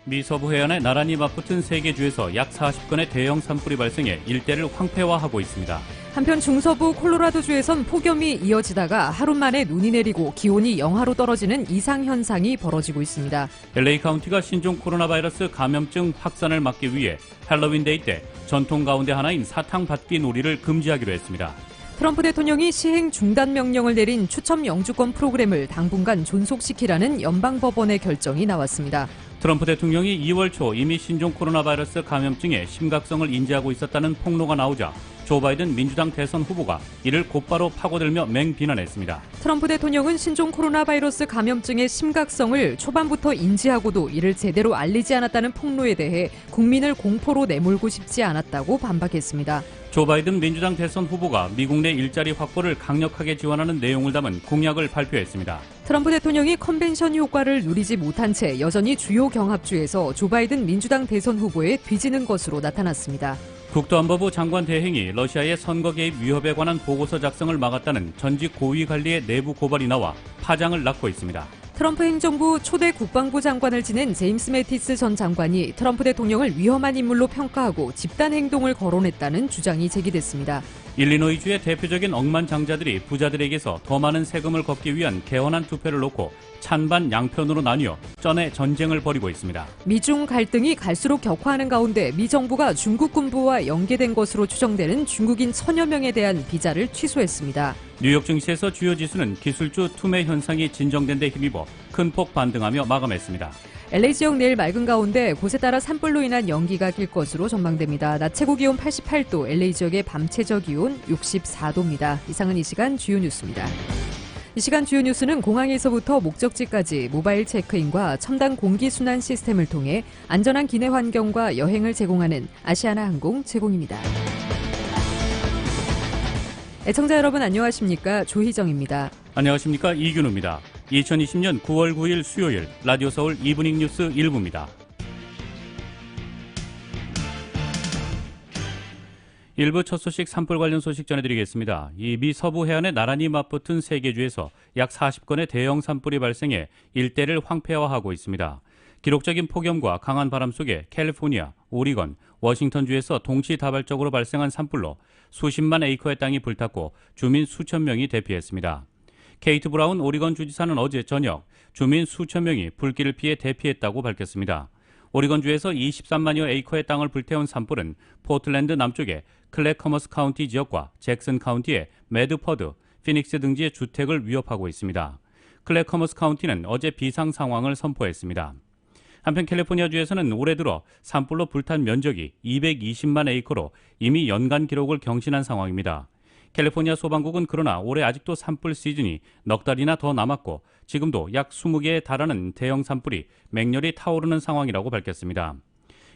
미 서부 해안에 나란히 맞붙은 세 개 주에서 약 40건의 대형 산불이 발생해 일대를 황폐화하고 있습니다. 한편 중서부 콜로라도주에선 폭염이 이어지다가 하루 만에 눈이 내리고 기온이 영하로 떨어지는 이상현상이 벌어지고 있습니다. LA 카운티가 신종 코로나 바이러스 감염증 확산을 막기 위해 할로윈데이 때 전통 가운데 하나인 사탕 받기 놀이를 금지하기로 했습니다. 트럼프 대통령이 시행 중단 명령을 내린 추첨 영주권 프로그램을 당분간 존속시키라는 연방법원의 결정이 나왔습니다. 트럼프 대통령이 2월 초 이미 신종 코로나 바이러스 감염증의 심각성을 인지하고 있었다는 폭로가 나오자 조 바이든 민주당 대선 후보가 이를 곧바로 파고들며 맹비난했습니다. 트럼프 대통령은 신종 코로나 바이러스 감염증의 심각성을 초반부터 인지하고도 이를 제대로 알리지 않았다는 폭로에 대해 국민을 공포로 내몰고 싶지 않았다고 반박했습니다. 조 바이든 민주당 대선 후보가 미국 내 일자리 확보를 강력하게 지원하는 내용을 담은 공약을 발표했습니다. 트럼프 대통령이 컨벤션 효과를 누리지 못한 채 여전히 주요 경합주에서 조 바이든 민주당 대선 후보에 뒤지는 것으로 나타났습니다. 국토안보부 장관 대행이 러시아의 선거 개입 위협에 관한 보고서 작성을 막았다는 전직 고위 관리의 내부 고발이 나와 파장을 낳고 있습니다. 트럼프 행정부 초대 국방부 장관을 지낸 제임스 매티스 전 장관이 트럼프 대통령을 위험한 인물로 평가하고 집단 행동을 거론했다는 주장이 제기됐습니다. 일리노이주의 대표적인 억만장자들이 부자들에게서 더 많은 세금을 걷기 위한 개헌안 투표를 놓고 찬반 양편으로 나뉘어 쩐의 전쟁을 벌이고 있습니다. 미중 갈등이 갈수록 격화하는 가운데 미 정부가 중국 군부와 연계된 것으로 추정되는 중국인 1000여 명에 대한 비자를 취소했습니다. 뉴욕 증시에서 주요 지수는 기술주 투매 현상이 진정된 데 힘입어 큰 폭 반등하며 마감했습니다. LA 지역 내일 맑은 가운데 곳에 따라 산불로 인한 연기가 낄 것으로 전망됩니다. 낮 최고 기온 88도, LA 지역의 밤 최저 기온 64도입니다. 이상은 이 시간 주요 뉴스입니다. 이 시간 주요 뉴스는 공항에서부터 목적지까지 모바일 체크인과 첨단 공기순환 시스템을 통해 안전한 기내 환경과 여행을 제공하는 아시아나항공 제공입니다. 애청자 여러분 안녕하십니까? 조희정입니다. 안녕하십니까? 이균우입니다. 2020년 9월 9일 수요일 라디오 서울 이브닝 뉴스 1부입니다. 일부 첫 소식 산불 관련 소식 전해드리겠습니다. 이 미 서부 해안에 나란히 맞붙은 세 개 주에서 약 40건의 대형 산불이 발생해 일대를 황폐화하고 있습니다. 기록적인 폭염과 강한 바람 속에 캘리포니아, 오리건, 워싱턴주에서 동시다발적으로 발생한 산불로 수십만 에이커의 땅이 불탔고 주민 수천 명이 대피했습니다. 케이트 브라운 오리건 주지사는 어제 저녁 주민 수천 명이 불길을 피해 대피했다고 밝혔습니다. 오리건주에서 23만여 에이커의 땅을 불태운 산불은 포틀랜드 남쪽의 클래커머스 카운티 지역과 잭슨 카운티의 매드퍼드, 피닉스 등지의 주택을 위협하고 있습니다. 클래커머스 카운티는 어제 비상 상황을 선포했습니다. 한편 캘리포니아주에서는 올해 들어 산불로 불탄 면적이 220만 에이커로 이미 연간 기록을 경신한 상황입니다. 캘리포니아 소방국은 그러나 올해 아직도 산불 시즌이 넉 달이나 더 남았고 지금도 약 20개에 달하는 대형 산불이 맹렬히 타오르는 상황이라고 밝혔습니다.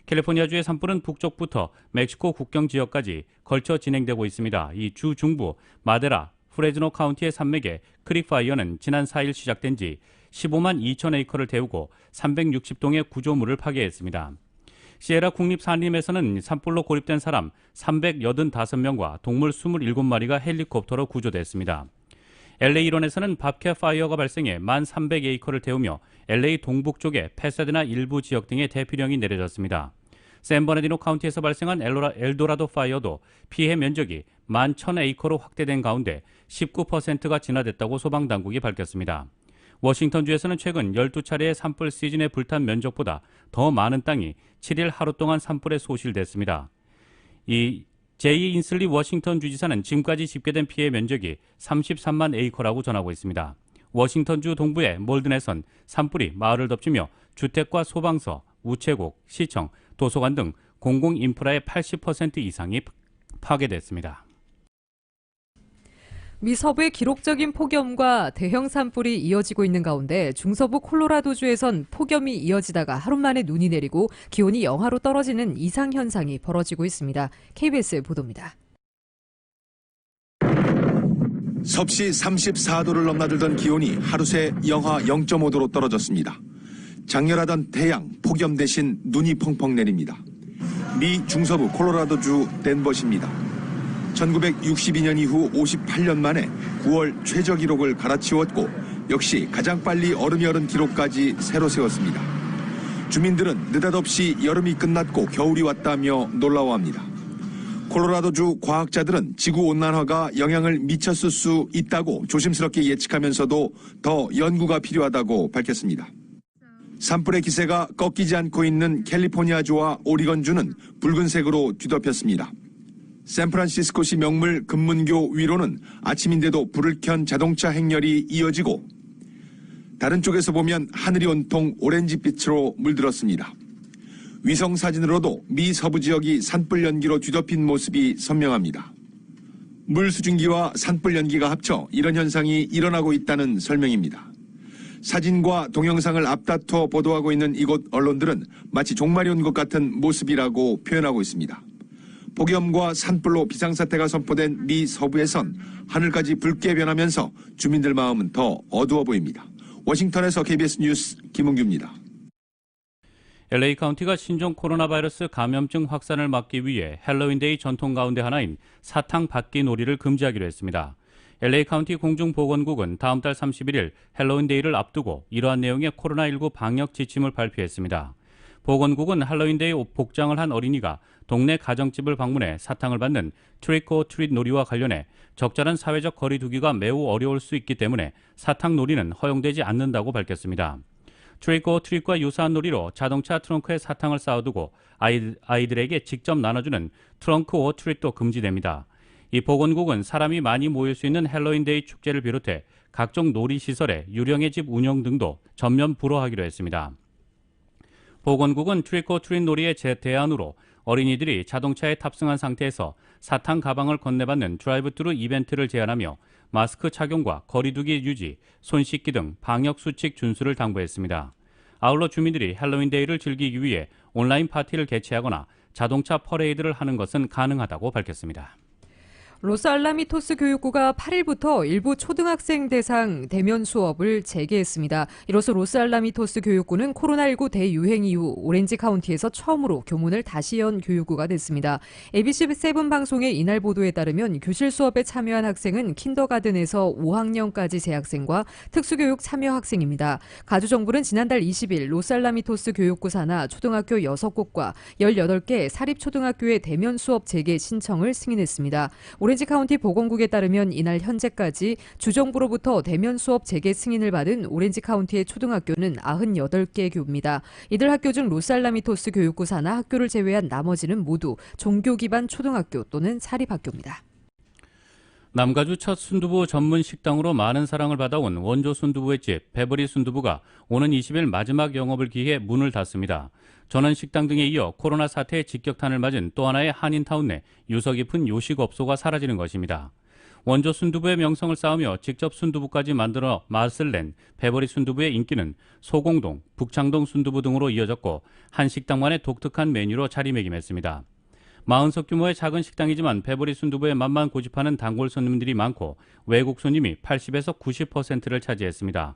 캘리포니아주의 산불은 북쪽부터 멕시코 국경 지역까지 걸쳐 진행되고 있습니다. 이 주 중부 마데라, 프레즈노 카운티의 산맥의 크릭파이어는 지난 4일 시작된 지 15만 2천 에이커를 태우고 360동의 구조물을 파괴했습니다. 시에라 국립산림에서는 산불로 고립된 사람 385명과 동물 27마리가 헬리콥터로 구조됐습니다. LA 일원에서는 밥캣 파이어가 발생해 1,300에이커를 태우며 LA 동북쪽의 패사데나 일부 지역 등에 대피령이 내려졌습니다. 샌버나디노 카운티에서 발생한 엘도라도 파이어도 피해 면적이 11,000에이커로 확대된 가운데 19%가 진화됐다고 소방당국이 밝혔습니다. 워싱턴주에서는 최근 12차례의 산불 시즌에 불탄 면적보다 더 많은 땅이 7일 하루 동안 산불에 소실됐습니다. 이 제이 인슬리 워싱턴 주지사는 지금까지 집계된 피해 면적이 33만 에이커라고 전하고 있습니다. 워싱턴주 동부의 몰든에선 산불이 마을을 덮치며 주택과 소방서, 우체국, 시청, 도서관 등 공공인프라의 80% 이상이 파괴됐습니다. 미 서부의 기록적인 폭염과 대형 산불이 이어지고 있는 가운데 중서부 콜로라도주에선 폭염이 이어지다가 하루 만에 눈이 내리고 기온이 영하로 떨어지는 이상현상이 벌어지고 있습니다. KBS 보도입니다. 섭씨 34도를 넘나들던 기온이 하루 새 영하 0.5도로 떨어졌습니다. 장렬하던 태양, 폭염 대신 눈이 펑펑 내립니다. 미 중서부 콜로라도주 덴버시입니다. 1962년 이후 58년 만에 9월 최저 기록을 갈아치웠고 역시 가장 빨리 얼음이 얼은 기록까지 새로 세웠습니다. 주민들은 느닷없이 여름이 끝났고 겨울이 왔다며 놀라워합니다. 콜로라도주 과학자들은 지구온난화가 영향을 미쳤을 수 있다고 조심스럽게 예측하면서도 더 연구가 필요하다고 밝혔습니다. 산불의 기세가 꺾이지 않고 있는 캘리포니아주와 오리건주는 붉은색으로 뒤덮였습니다. 샌프란시스코시 명물 금문교 위로는 아침인데도 불을 켠 자동차 행렬이 이어지고 다른 쪽에서 보면 하늘이 온통 오렌지빛으로 물들었습니다. 위성 사진으로도 미 서부 지역이 산불 연기로 뒤덮인 모습이 선명합니다. 물 수증기와 산불 연기가 합쳐 이런 현상이 일어나고 있다는 설명입니다. 사진과 동영상을 앞다퉈 보도하고 있는 이곳 언론들은 마치 종말이 온 것 같은 모습이라고 표현하고 있습니다. 폭염과 산불로 비상사태가 선포된 미 서부에선 하늘까지 붉게 변하면서 주민들 마음은 더 어두워 보입니다. 워싱턴에서 KBS 뉴스 김은규입니다. LA 카운티가 신종 코로나 바이러스 감염증 확산을 막기 위해 헬로윈데이 전통 가운데 하나인 사탕 받기 놀이를 금지하기로 했습니다. LA 카운티 공중보건국은 다음 달 31일 헬로윈데이를 앞두고 이러한 내용의 코로나19 방역 지침을 발표했습니다. 보건국은 할로윈데이 복장을 한 어린이가 동네 가정집을 방문해 사탕을 받는 트릭 오 트릿 놀이와 관련해 적절한 사회적 거리 두기가 매우 어려울 수 있기 때문에 사탕 놀이는 허용되지 않는다고 밝혔습니다. 트릭 오 트릿과 유사한 놀이로 자동차 트렁크에 사탕을 쌓아두고 아이들에게 직접 나눠주는 트렁크 오 트릿도 금지됩니다. 이 보건국은 사람이 많이 모일 수 있는 헬로윈데이 축제를 비롯해 각종 놀이시설의 유령의 집 운영 등도 전면 불허하기로 했습니다. 보건국은 트릭 오 트릿 놀이의 대안으로 어린이들이 자동차에 탑승한 상태에서 사탕 가방을 건네받는 드라이브-트루 이벤트를 제안하며 마스크 착용과 거리두기 유지, 손 씻기 등 방역 수칙 준수를 당부했습니다. 아울러 주민들이 헬로윈데이를 즐기기 위해 온라인 파티를 개최하거나 자동차 퍼레이드를 하는 것은 가능하다고 밝혔습니다. 로스알라미토스 교육구가 8일부터 일부 초등학생 대상 대면 수업을 재개했습니다. 이로써 로스알라미토스 교육구는 코로나19 대유행 이후 오렌지 카운티에서 처음으로 교문을 다시 연 교육구가 됐습니다. ABC7 방송의 이날 보도에 따르면 교실 수업에 참여한 학생은 킨더가든에서 5학년까지 재학생과 특수교육 참여 학생입니다. 가주정부는 지난달 20일 로스알라미토스 교육구 산하 초등학교 6곳과 18개 사립초등학교의 대면 수업 재개 신청을 승인했습니다. 오렌지 카운티 보건국에 따르면 이날 현재까지 주정부로부터 대면 수업 재개 승인을 받은 오렌지 카운티의 초등학교는 98개 교입니다. 이들 학교 중 로스알라미토스 교육구 산하 학교를 제외한 나머지는 모두 종교 기반 초등학교 또는 사립학교입니다. 남가주 첫 순두부 전문 식당으로 많은 사랑을 받아온 원조 순두부의 집 베버리 순두부가 오는 20일 마지막 영업을 기해 문을 닫습니다. 전원 식당 등에 이어 코로나 사태의 직격탄을 맞은 또 하나의 한인타운 내 유서 깊은 요식업소가 사라지는 것입니다. 원조 순두부의 명성을 쌓으며 직접 순두부까지 만들어 맛을 낸 베버리 순두부의 인기는 소공동, 북창동 순두부 등으로 이어졌고 한 식당만의 독특한 메뉴로 자리매김했습니다. 40석 규모의 작은 식당이지만 베버리 순두부의 맛만 고집하는 단골 손님들이 많고 외국 손님이 80에서 90%를 차지했습니다.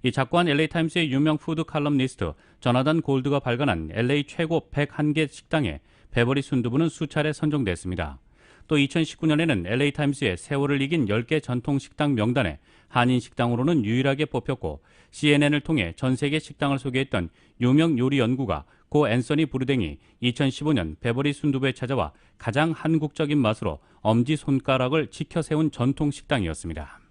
이 작고한 LA타임스의 유명 푸드 칼럼니스트 조나단 골드가 발간한 LA 최고 101개 식당에 베버리 순두부는 수차례 선정됐습니다. 또 2019년에는 LA타임스의 세월을 이긴 10개 전통 식당 명단에 한인 식당으로는 유일하게 뽑혔고 CNN을 통해 전 세계 식당을 소개했던 유명 요리 연구가 고 앤서니 브루댕이 2015년 베버리 순두부에 찾아와 가장 한국적인 맛으로 엄지손가락을 치켜 세운 전통 식당이었습니다.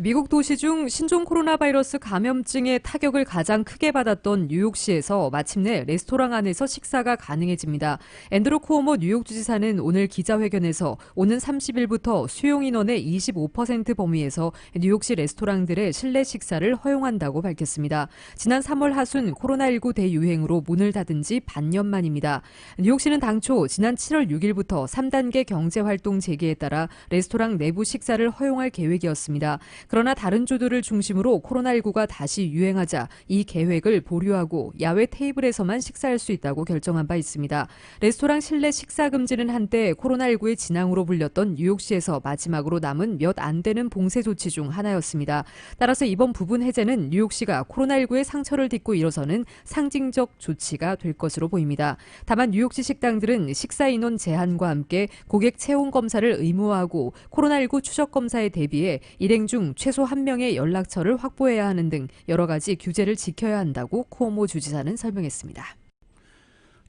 미국 도시 중 신종 코로나 바이러스 감염증의 타격을 가장 크게 받았던 뉴욕시에서 마침내 레스토랑 안에서 식사가 가능해집니다. 앤드루 쿠오모 뉴욕주지사는 오늘 기자회견에서 오는 30일부터 수용 인원의 25% 범위에서 뉴욕시 레스토랑들의 실내 식사를 허용한다고 밝혔습니다. 지난 3월 하순 코로나19 대유행으로 문을 닫은 지 반년 만입니다. 뉴욕시는 당초 지난 7월 6일부터 3단계 경제활동 재개에 따라 레스토랑 내부 식사를 허용할 계획이었습니다. 그러나 다른 주들을 중심으로 코로나19가 다시 유행하자 이 계획을 보류하고 야외 테이블에서만 식사할 수 있다고 결정한 바 있습니다. 레스토랑 실내 식사 금지는 한때 코로나19의 진앙으로 불렸던 뉴욕시에서 마지막으로 남은 몇 안 되는 봉쇄 조치 중 하나였습니다. 따라서 이번 부분 해제는 뉴욕시가 코로나19의 상처를 딛고 일어서는 상징적 조치가 될 것으로 보입니다. 다만 뉴욕시 식당들은 식사 인원 제한과 함께 고객 체온 검사를 의무화하고 코로나19 추적 검사에 대비해 일행 중 최소 1명의 연락처를 확보해야 하는 등 여러 가지 규제를 지켜야 한다고 쿠오모 주지사는 설명했습니다.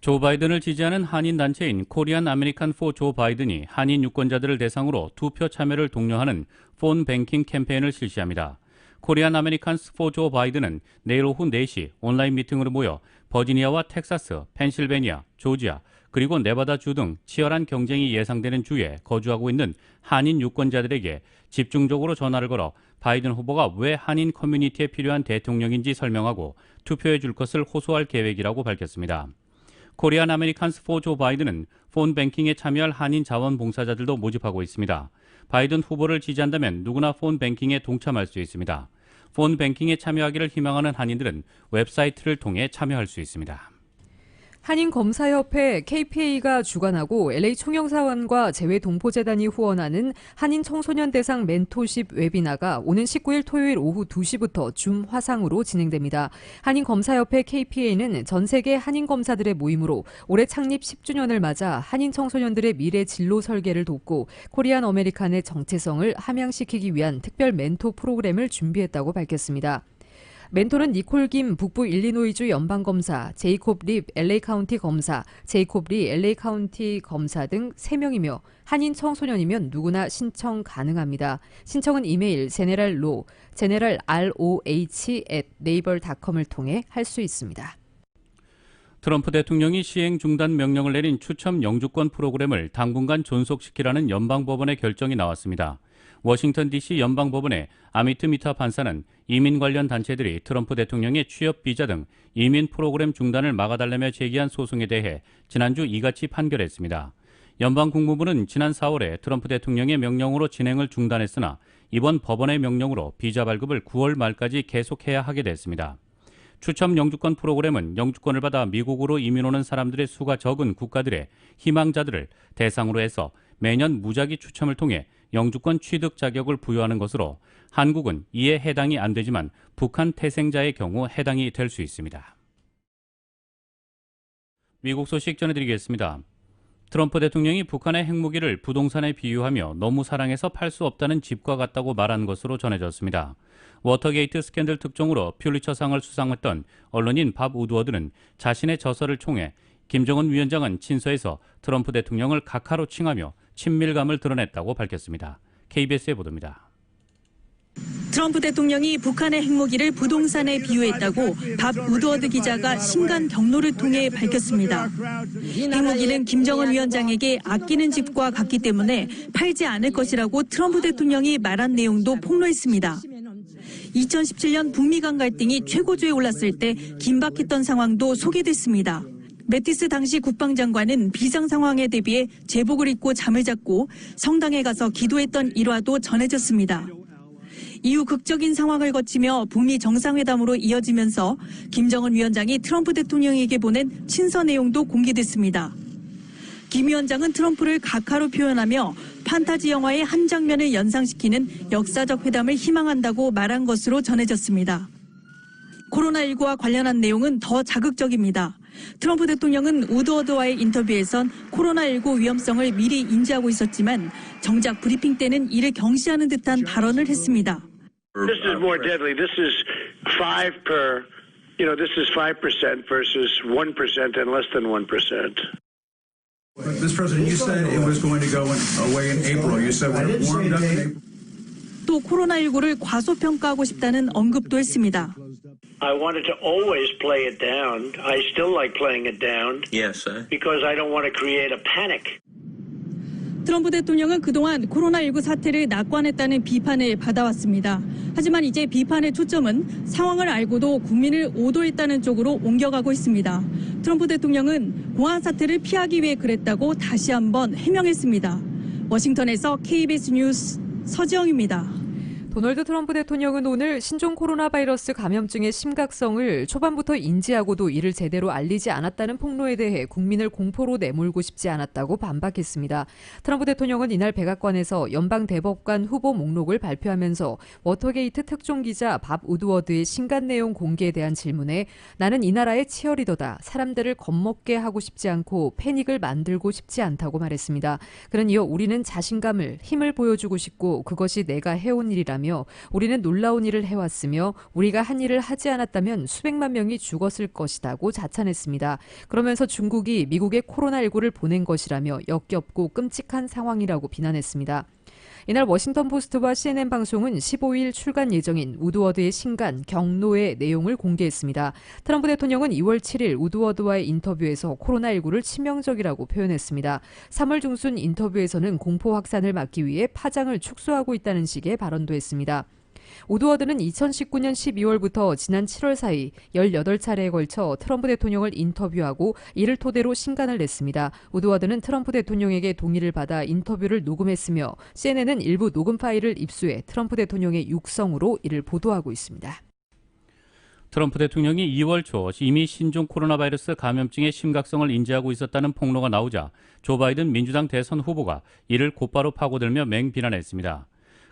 조 바이든을 지지하는 한인 단체인 코리안 아메리칸 포 조 바이든이 한인 유권자들을 대상으로 투표 참여를 독려하는 폰 뱅킹 캠페인을 실시합니다. 코리안 아메리칸스 포 조 바이든은 내일 오후 4시 온라인 미팅으로 모여 버지니아와 텍사스, 펜실베니아, 조지아, 그리고 네바다주 등 치열한 경쟁이 예상되는 주에 거주하고 있는 한인 유권자들에게 집중적으로 전화를 걸어 바이든 후보가 왜 한인 커뮤니티에 필요한 대통령인지 설명하고 투표해 줄 것을 호소할 계획이라고 밝혔습니다. 코리안 아메리칸스 포 조 바이든은 폰 뱅킹에 참여할 한인 자원봉사자들도 모집하고 있습니다. 바이든 후보를 지지한다면 누구나 폰 뱅킹에 동참할 수 있습니다. 폰 뱅킹에 참여하기를 희망하는 한인들은 웹사이트를 통해 참여할 수 있습니다. 한인검사협회 KPA가 주관하고 LA 총영사관과 재외동포재단이 후원하는 한인 청소년 대상 멘토십 웨비나가 오는 19일 토요일 오후 2시부터 줌 화상으로 진행됩니다. 한인검사협회 KPA는 전 세계 한인검사들의 모임으로 올해 창립 10주년을 맞아 한인 청소년들의 미래 진로 설계를 돕고 코리안 어메리칸의 정체성을 함양시키기 위한 특별 멘토 프로그램을 준비했다고 밝혔습니다. 멘토는 니콜 김 북부 일리노이주 연방검사, 제이콥 립 LA 카운티 검사, 제이콥 리 LA 카운티 검사 등 3명이며 한인 청소년이면 누구나 신청 가능합니다. 신청은 이메일 generalroh@naver.com을 통해 할 수 있습니다. 트럼프 대통령이 시행 중단 명령을 내린 추첨 영주권 프로그램을 당분간 존속시키라는 연방법원의 결정이 나왔습니다. 워싱턴 DC 연방법원의 아미트 미타 판사는 이민 관련 단체들이 트럼프 대통령의 취업 비자 등 이민 프로그램 중단을 막아달라며 제기한 소송에 대해 지난주 이같이 판결했습니다. 연방 국무부는 지난 4월에 트럼프 대통령의 명령으로 진행을 중단했으나 이번 법원의 명령으로 비자 발급을 9월 말까지 계속해야 하게 됐습니다. 추첨 영주권 프로그램은 영주권을 받아 미국으로 이민 오는 사람들의 수가 적은 국가들의 희망자들을 대상으로 해서 매년 무작위 추첨을 통해 영주권 취득 자격을 부여하는 것으로 한국은 이에 해당이 안 되지만 북한 태생자의 경우 해당이 될 수 있습니다. 미국 소식 전해드리겠습니다. 트럼프 대통령이 북한의 핵무기를 부동산에 비유하며 너무 사랑해서 팔 수 없다는 집과 같다고 말한 것으로 전해졌습니다. 워터게이트 스캔들 특종으로 퓰리처상을 수상했던 언론인 밥 우드워드는 자신의 저서를 총해 김정은 위원장은 친서에서 트럼프 대통령을 각하로 칭하며 친밀감을 드러냈다고 밝혔습니다. KBS의 보도입니다. 트럼프 대통령이 북한의 핵무기를 부동산에 비유했다고 밥 우드워드 기자가 신간 경로를 통해 밝혔습니다. 핵무기는 김정은 위원장에게 아끼는 집과 같기 때문에 팔지 않을 것이라고 트럼프 대통령이 말한 내용도 폭로했습니다. 2017년 북미 간 갈등이 최고조에 올랐을 때 긴박했던 상황도 소개됐습니다. 매티스 당시 국방장관은 비상 상황에 대비해 제복을 입고 잠을 잤고 성당에 가서 기도했던 일화도 전해졌습니다. 이후 극적인 상황을 거치며 북미 정상회담으로 이어지면서 김정은 위원장이 트럼프 대통령에게 보낸 친서 내용도 공개됐습니다. 김 위원장은 트럼프를 각하로 표현하며 판타지 영화의 한 장면을 연상시키는 역사적 회담을 희망한다고 말한 것으로 전해졌습니다. 코로나19와 관련한 내용은 더 자극적입니다. 트럼프 대통령은 우드워드와의 인터뷰에선 코로나19 위험성을 미리 인지하고 있었지만 정작 브리핑 때는 이를 경시하는 듯한 발언을 했습니다. This is more deadly. This is 5% versus 1% and less than 1%. Mr. President, you said it was going to go away in April. You said when it warmed up in April. 또 코로나19를 과소평가하고 싶다는 언급도 했습니다. I wanted to always play it down. I still like playing it down. Yes, sir. Because I don't want to create a panic. 트럼프 대통령은 그동안 코로나19 사태를 낙관했다는 비판을 받아왔습니다. 하지만 이제 비판의 초점은 상황을 알고도 국민을 오도했다는 쪽으로 옮겨가고 있습니다. 트럼프 대통령은 공항 사태를 피하기 위해 그랬다고 다시 한번 해명했습니다. 워싱턴에서 KBS 뉴스 서지영입니다. 도널드 트럼프 대통령은 오늘 신종 코로나 바이러스 감염증의 심각성을 초반부터 인지하고도 이를 제대로 알리지 않았다는 폭로에 대해 국민을 공포로 내몰고 싶지 않았다고 반박했습니다. 트럼프 대통령은 이날 백악관에서 연방대법관 후보 목록을 발표하면서 워터게이트 특종 기자 밥 우드워드의 신간 내용 공개에 대한 질문에 나는 이 나라의 치어리더다. 사람들을 겁먹게 하고 싶지 않고 패닉을 만들고 싶지 않다고 말했습니다. 그는 이어 우리는 자신감을 힘을 보여주고 싶고 그것이 내가 해온 일이라며 있다며 우리는 놀라운 일을 해왔으며 우리가 한 일을 하지 않았다면 수백만 명이 죽었을 것이라고 자찬했습니다. 그러면서 중국이 미국에 코로나19를 보낸 것이라며 역겹고 끔찍한 상황이라고 비난했습니다. 이날 워싱턴 포스트와 CNN 방송은 15일 출간 예정인 우드워드의 신간 경로의 내용을 공개했습니다. 트럼프 대통령은 2월 7일 우드워드와의 인터뷰에서 코로나19를 치명적이라고 표현했습니다. 3월 중순 인터뷰에서는 공포 확산을 막기 위해 파장을 축소하고 있다는 식의 발언도 했습니다. 우드워드는 2019년 12월부터 지난 7월 사이 18차례에 걸쳐 트럼프 대통령을 인터뷰하고 이를 토대로 신간을 냈습니다. 우드워드는 트럼프 대통령에게 동의를 받아 인터뷰를 녹음했으며 CNN은 일부 녹음 파일을 입수해 트럼프 대통령의 육성으로 이를 보도하고 있습니다. 트럼프 대통령이 2월 초 이미 신종 코로나 바이러스 감염증의 심각성을 인지하고 있었다는 폭로가 나오자 조 바이든 민주당 대선 후보가 이를 곧바로 파고들며 맹비난했습니다.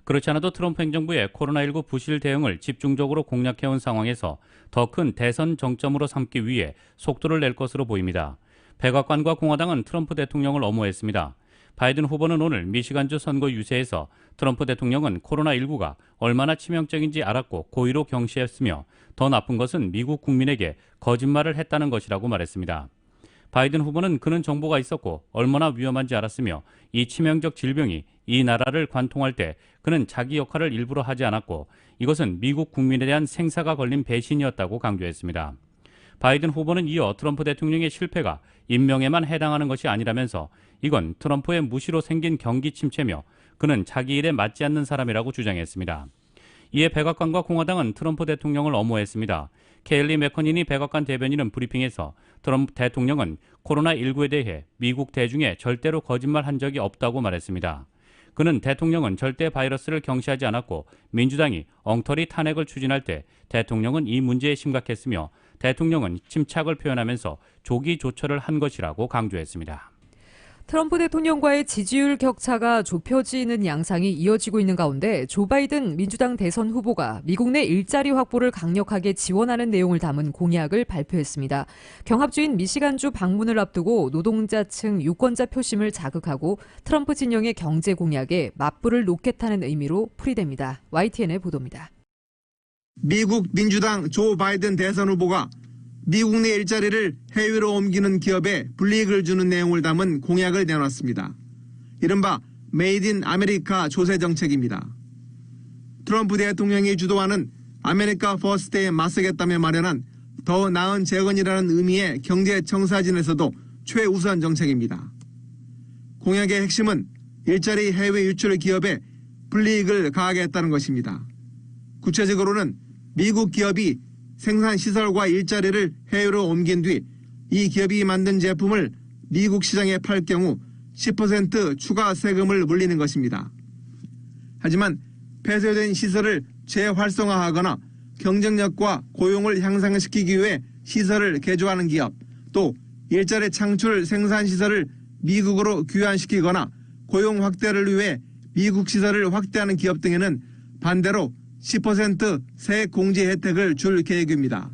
그렇지 않아도 트럼프 행정부의 코로나19 부실 대응을 집중적으로 공략해온 상황에서 더 큰 대선 정점으로 삼기 위해 속도를 낼 것으로 보입니다. 백악관과 공화당은 트럼프 대통령을 엄호했습니다. 바이든 후보는 오늘 미시간주 선거 유세에서 트럼프 대통령은 코로나19가 얼마나 치명적인지 알았고 고의로 경시했으며 더 나쁜 것은 미국 국민에게 거짓말을 했다는 것이라고 말했습니다. 바이든 후보는 그는 정보가 있었고 얼마나 위험한지 알았으며 이 치명적 질병이 이 나라를 관통할 때 그는 자기 역할을 일부러 하지 않았고 이것은 미국 국민에 대한 생사가 걸린 배신이었다고 강조했습니다. 바이든 후보는 이어 트럼프 대통령의 실패가 인명에만 해당하는 것이 아니라면서 이건 트럼프의 무시로 생긴 경기 침체며 그는 자기 일에 맞지 않는 사람이라고 주장했습니다. 이에 백악관과 공화당은 트럼프 대통령을 엄호했습니다. 케일리 맥커니니 백악관 대변인은 브리핑에서 트럼프 대통령은 코로나19에 대해 미국 대중에 절대로 거짓말한 적이 없다고 말했습니다. 그는 대통령은 절대 바이러스를 경시하지 않았고 민주당이 엉터리 탄핵을 추진할 때 대통령은 이 문제에 심각했으며 대통령은 침착을 표현하면서 조기 조처를 한 것이라고 강조했습니다. 트럼프 대통령과의 지지율 격차가 좁혀지는 양상이 이어지고 있는 가운데 조 바이든 민주당 대선 후보가 미국 내 일자리 확보를 강력하게 지원하는 내용을 담은 공약을 발표했습니다. 경합주인 미시간주 방문을 앞두고 노동자층 유권자 표심을 자극하고 트럼프 진영의 경제 공약에 맞불을 놓겠다는 의미로 풀이됩니다. YTN의 보도입니다. 미국 민주당 조 바이든 대선 후보가 미국 내 일자리를 해외로 옮기는 기업에 불이익을 주는 내용을 담은 공약을 내놨습니다. 이른바 메이드 인 아메리카 조세 정책입니다. 트럼프 대통령이 주도하는 아메리카 퍼스트에 맞서겠다며 마련한 더 나은 재건이라는 의미의 경제 청사진에서도 최우선 정책입니다. 공약의 핵심은 일자리 해외 유출 기업에 불이익을 가하겠다는 것입니다. 구체적으로는 미국 기업이 생산시설과 일자리를 해외로 옮긴 뒤 이 기업이 만든 제품을 미국 시장에 팔 경우 10% 추가 세금을 물리는 것입니다. 하지만 폐쇄된 시설을 재활성화하거나 경쟁력과 고용을 향상시키기 위해 시설을 개조하는 기업, 또 일자리 창출 생산시설을 미국으로 귀환시키거나 고용 확대를 위해 미국 시설을 확대하는 기업 등에는 반대로 10% 세액 공제 혜택을 줄 계획입니다.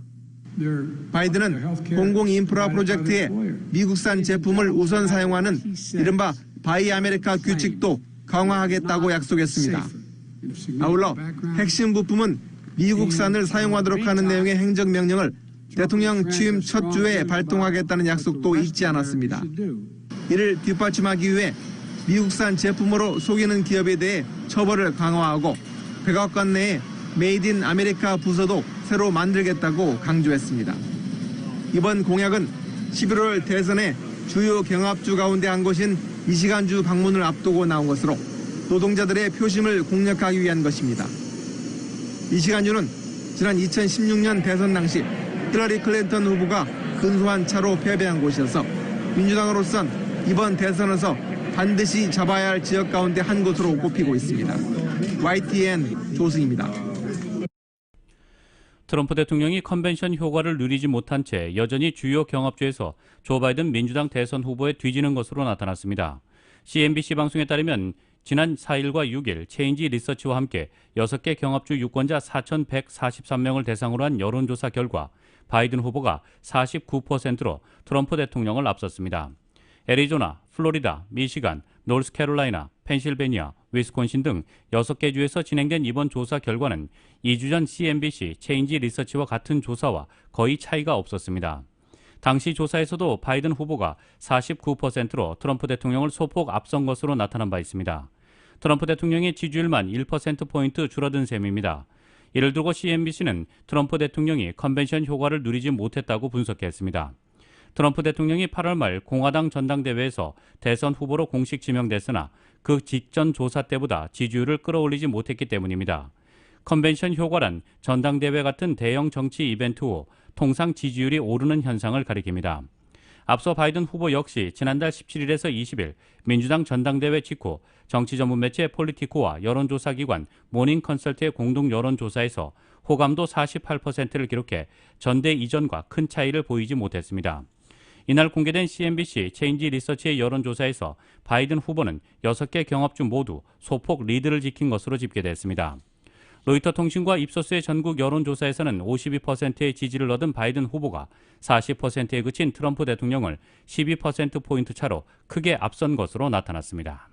바이든은 공공인프라 프로젝트에 미국산 제품을 우선 사용하는 이른바 바이 아메리카 규칙도 강화하겠다고 약속했습니다. 아울러 핵심 부품은 미국산을 사용하도록 하는 내용의 행정명령을 대통령 취임 첫 주에 발동하겠다는 약속도 잊지 않았습니다. 이를 뒷받침하기 위해 미국산 제품으로 속이는 기업에 대해 처벌을 강화하고 백악관 내에 메이드 인 아메리카 부서도 새로 만들겠다고 강조했습니다. 이번 공약은 11월 대선의 주요 경합주 가운데 한 곳인 미시간주 방문을 앞두고 나온 것으로 노동자들의 표심을 공략하기 위한 것입니다. 미시간주는 지난 2016년 대선 당시 힐러리 클린턴 후보가 근소한 차로 패배한 곳이어서 민주당으로선 이번 대선에서 반드시 잡아야 할 지역 가운데 한 곳으로 꼽히고 있습니다. YTN 조승입니다. 트럼프 대통령이 컨벤션 효과를 누리지 못한 채 여전히 주요 경합주에서 조 바이든 민주당 대선 후보에 뒤지는 것으로 나타났습니다. CNBC 방송에 따르면 지난 4일과 6일 체인지 리서치와 함께 6개 경합주 유권자 4,143명을 대상으로 한 여론조사 결과 바이든 후보가 49%로 트럼프 대통령을 앞섰습니다. 애리조나, 플로리다, 미시간, 노스캐롤라이나, 펜실베니아, 위스콘신 등 6개 주에서 진행된 이번 조사 결과는 2주 전 CNBC 체인지 리서치와 같은 조사와 거의 차이가 없었습니다. 당시 조사에서도 바이든 후보가 49%로 트럼프 대통령을 소폭 앞선 것으로 나타난 바 있습니다. 트럼프 대통령의 지지율만 1%포인트 줄어든 셈입니다. 이를 두고 CNBC는 트럼프 대통령이 컨벤션 효과를 누리지 못했다고 분석했습니다. 트럼프 대통령이 8월 말 공화당 전당대회에서 대선 후보로 공식 지명됐으나 그 직전 조사 때보다 지지율을 끌어올리지 못했기 때문입니다. 컨벤션 효과란 전당대회 같은 대형 정치 이벤트 후 통상 지지율이 오르는 현상을 가리킵니다. 앞서 바이든 후보 역시 지난달 17일에서 20일 민주당 전당대회 직후 정치 전문 매체 폴리티코와 여론조사기관 모닝 컨설트의 공동 여론조사에서 호감도 48%를 기록해 전대 이전과 큰 차이를 보이지 못했습니다. 이날 공개된 CNBC 체인지 리서치의 여론조사에서 바이든 후보는 6개 경합주 모두 소폭 리드를 지킨 것으로 집계됐습니다. 로이터 통신과 입소스의 전국 여론조사에서는 52%의 지지를 얻은 바이든 후보가 40%에 그친 트럼프 대통령을 12%포인트 차로 크게 앞선 것으로 나타났습니다.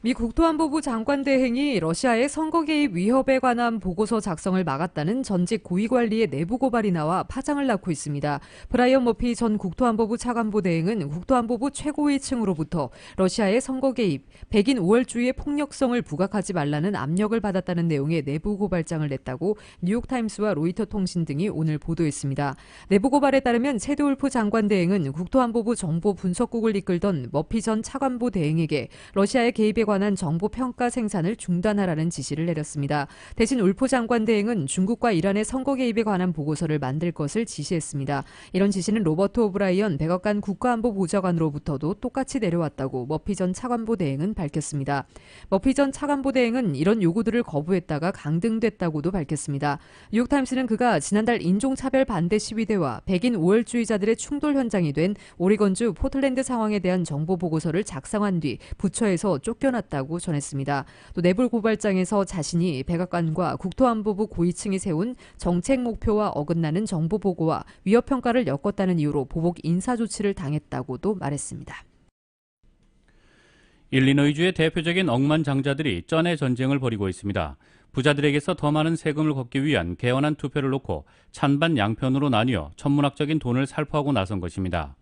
미 국토안보부 장관 대행이 러시아의 선거 개입 위협에 관한 보고서 작성을 막았다는 전직 고위관리의 내부 고발이 나와 파장을 낳고 있습니다. 브라이언 머피 전 국토안보부 차관보 대행은 국토안보부 최고위층으로부터 러시아의 선거 개입, 백인 5월주의의 폭력성을 부각하지 말라는 압력을 받았다는 내용의 내부 고발장을 냈다고 뉴욕타임스와 로이터 통신 등이 오늘 보도했습니다. 내부 고발에 따르면 체드울프 장관 대행은 국토안보부 정보분석국을 이끌던 머피 전 차관보 대행에게 러시아의 개입에 관한 정보 평가 생산을 중단하라는 지시를 내렸습니다. 대신 울프 장관 대행은 중국과 이란의 선거 개입에 관한 보고서를 만들 것을 지시했습니다. 이런 지시는 로버트 오브라이언 백악관 국가안보보좌관으로부터도 똑같이 내려왔다고 머피 전 차관보 대행은 밝혔습니다. 머피 전 차관보 대행은 이런 요구들을 거부했다가 강등됐다고도 밝혔습니다. 뉴욕타임스는 그가 지난달 인종차별 반대 시위대와 백인 5월주의자들의 충돌 현장이 된 오리건주 포틀랜드 상황에 대한 정보 보고서를 작성한 뒤 부처에서 쫓겨났다고 전했습니다. 또 내부 고발장에서 자신이 백악관과 국토안보부 고위층이 세운 정책 목표와 어긋나는 정보 보고와 위협 평가를 엮었다는 이유로 보복 인사 조치를 당했다고도 말했습니다. 일리노이주의 대표적인 억만장자들이 쩐의 전쟁을 벌이고 있습니다. 부자들에게서 더 많은 세금을 걷기 위한 개헌안 투표를 놓고 찬반 양편으로 나뉘어 천문학적인 돈을 살포하고 나선 것입니다.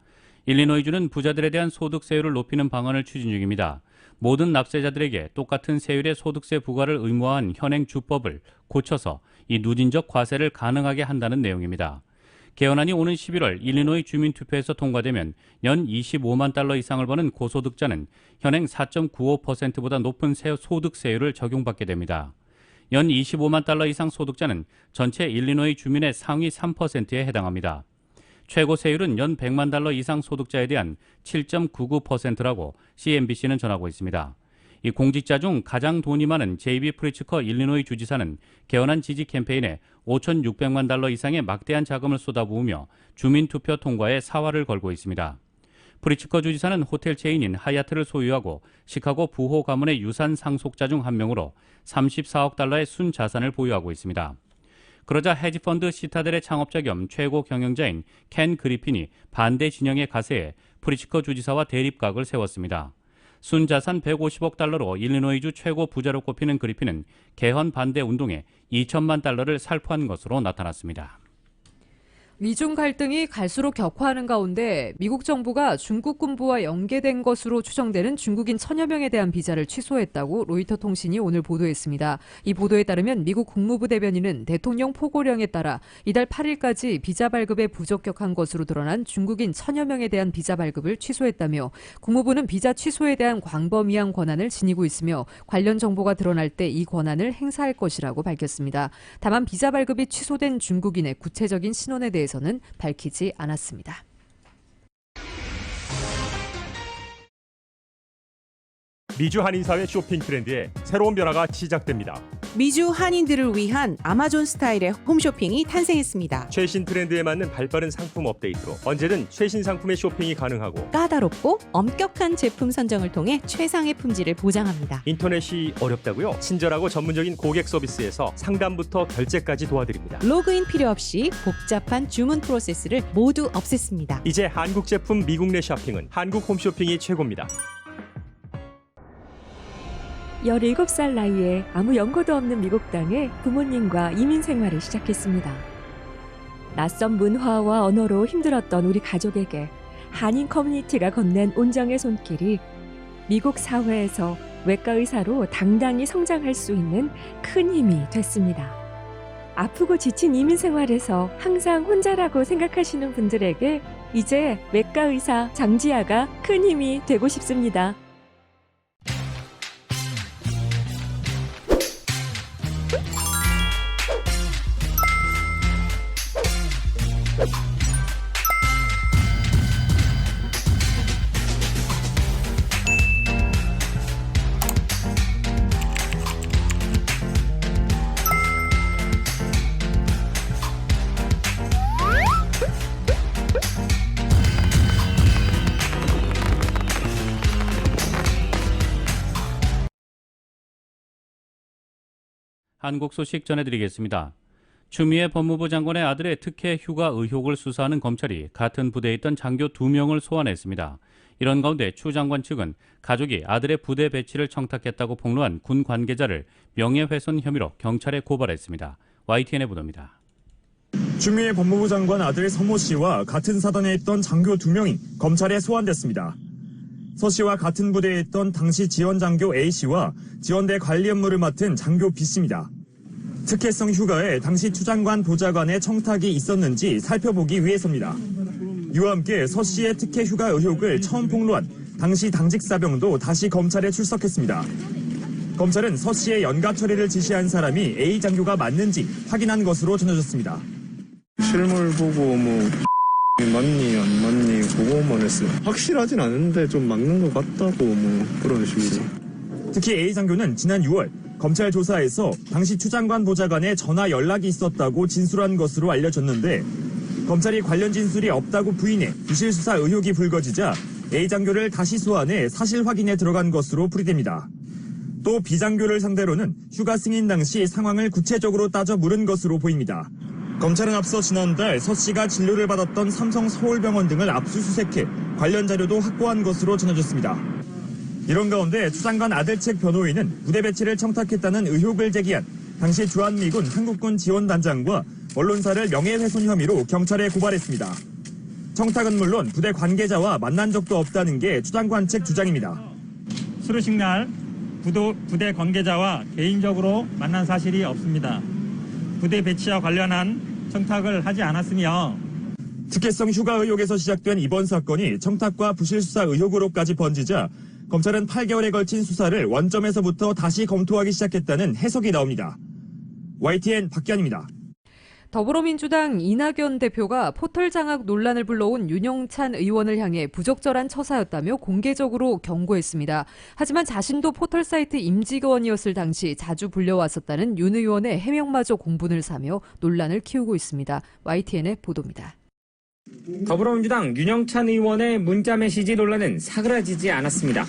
일리노이주는 부자들에 대한 소득세율을 높이는 방안을 추진 중입니다. 모든 납세자들에게 똑같은 세율의 소득세 부과를 의무화한 현행 주법을 고쳐서 이 누진적 과세를 가능하게 한다는 내용입니다. 개헌안이 오는 11월 일리노이 주민투표에서 통과되면 연 25만 달러 이상을 버는 고소득자는 현행 4.95%보다 높은 소득세율을 적용받게 됩니다. 연 25만 달러 이상 소득자는 전체 일리노이 주민의 상위 3%에 해당합니다. 최고 세율은 연 100만 달러 이상 소득자에 대한 7.99%라고 CNBC는 전하고 있습니다. 이 공직자 중 가장 돈이 많은 제이비 프리츠커 일리노이 주지사는 개헌안 지지 캠페인에 5,600만 달러 이상의 막대한 자금을 쏟아부으며 주민투표 통과에 사활을 걸고 있습니다. 프리츠커 주지사는 호텔 체인인 하얏트를 소유하고 시카고 부호 가문의 유산 상속자 중 한 명으로 34억 달러의 순자산을 보유하고 있습니다. 그러자 헤지펀드 시타델의 창업자 겸 최고 경영자인 켄 그리핀이 반대 진영의 가세에 프리츠커 주지사와 대립각을 세웠습니다. 순자산 150억 달러로 일리노이주 최고 부자로 꼽히는 그리핀은 개헌 반대 운동에 2천만 달러를 살포한 것으로 나타났습니다. 미중 갈등이 갈수록 격화하는 가운데 미국 정부가 중국 군부와 연계된 것으로 추정되는 중국인 1,000여 명에 대한 비자를 취소했다고 로이터 통신이 오늘 보도했습니다. 이 보도에 따르면 미국 국무부 대변인은 대통령 포고령에 따라 이달 8일까지 비자 발급에 부적격한 것으로 드러난 중국인 1,000여 명에 대한 비자 발급을 취소했다며 국무부는 비자 취소에 대한 광범위한 권한을 지니고 있으며 관련 정보가 드러날 때 이 권한을 행사할 것이라고 밝혔습니다. 다만 비자 발급이 취소된 중국인의 구체적인 신원에 대해 서는 밝히지 않았습니다. 미주 한인사회 쇼핑 트렌드에 새로운 변화가 시작됩니다. 미주 한인들을 위한 아마존 스타일의 홈쇼핑이 탄생했습니다. 최신 트렌드에 맞는 발빠른 상품 업데이트로 언제든 최신 상품의 쇼핑이 가능하고 까다롭고 엄격한 제품 선정을 통해 최상의 품질을 보장합니다. 인터넷이 어렵다고요? 친절하고 전문적인 고객 서비스에서 상담부터 결제까지 도와드립니다. 로그인 필요 없이 복잡한 주문 프로세스를 모두 없앴습니다. 이제 한국 제품 미국 내 쇼핑은 한국 홈쇼핑이 최고입니다. 17살 나이에 아무 연고도 없는 미국 땅에 부모님과 이민 생활을 시작했습니다. 낯선 문화와 언어로 힘들었던 우리 가족에게 한인 커뮤니티가 건넨 온정의 손길이 미국 사회에서 외과 의사로 당당히 성장할 수 있는 큰 힘이 됐습니다. 아프고 지친 이민 생활에서 항상 혼자라고 생각하시는 분들에게 이제 외과 의사 장지아가 큰 힘이 되고 싶습니다. 한국 소식 전해드리겠습니다. 추미애 법무부 장관의 아들의 특혜 휴가 의혹을 수사하는 검찰이 같은 부대에 있던 장교 2명을 소환했습니다. 이런 가운데 추 장관 측은 가족이 아들의 부대 배치를 청탁했다고 폭로한 군 관계자를 명예훼손 혐의로 경찰에 고발했습니다. YTN의 보도입니다. 추미애 법무부 장관 아들 서모 씨와 같은 사단에 있던 장교 2명이 검찰에 소환됐습니다. 서 씨와 같은 부대에 있던 당시 지원 장교 A 씨와 지원대 관리 업무를 맡은 장교 B 씨입니다. 특혜성 휴가에 당시 추 장관 보좌관의 청탁이 있었는지 살펴보기 위해서입니다. 이와 함께 서 씨의 특혜 휴가 의혹을 처음 폭로한 당시 당직 사병도 다시 검찰에 출석했습니다. 검찰은 서 씨의 연가 처리를 지시한 사람이 A 장교가 맞는지 확인한 것으로 전해졌습니다. 실물 보고 맞니 안 맞니 그거만 했어요. 확실하진 않은데 좀 맞는 것 같다고 그런 식으로. 특히 A 장교는 지난 6월 검찰 조사에서 당시 추 장관 보좌관의 전화 연락이 있었다고 진술한 것으로 알려졌는데 검찰이 관련 진술이 없다고 부인해 부실 수사 의혹이 불거지자 A 장교를 다시 소환해 사실 확인에 들어간 것으로 풀이됩니다. 또 B 장교를 상대로는 휴가 승인 당시 상황을 구체적으로 따져 물은 것으로 보입니다. 검찰은 앞서 지난달 서 씨가 진료를 받았던 삼성 서울병원 등을 압수수색해 관련 자료도 확보한 것으로 전해졌습니다. 이런 가운데 추 장관 아들 측 변호인은 부대 배치를 청탁했다는 의혹을 제기한 당시 주한미군 한국군 지원단장과 언론사를 명예훼손 혐의로 경찰에 고발했습니다. 청탁은 물론 부대 관계자와 만난 적도 없다는 게 추 장관 측 주장입니다. 수료식 날 부대 관계자와 개인적으로 만난 사실이 없습니다. 부대 배치와 관련한 청탁을 하지 않았으며 특혜성 휴가 의혹에서 시작된 이번 사건이 청탁과 부실 수사 의혹으로까지 번지자 검찰은 8개월에 걸친 수사를 원점에서부터 다시 검토하기 시작했다는 해석이 나옵니다. YTN 박기환입니다. 더불어민주당 이낙연 대표가 포털 장악 논란을 불러온 윤영찬 의원을 향해 부적절한 처사였다며 공개적으로 경고했습니다. 하지만 자신도 포털 사이트 임직원이었을 당시 자주 불려왔었다는 윤 의원의 해명마저 공분을 사며 논란을 키우고 있습니다. YTN의 보도입니다. 더불어민주당 윤영찬 의원의 문자 메시지 논란은 사그라지지 않았습니다.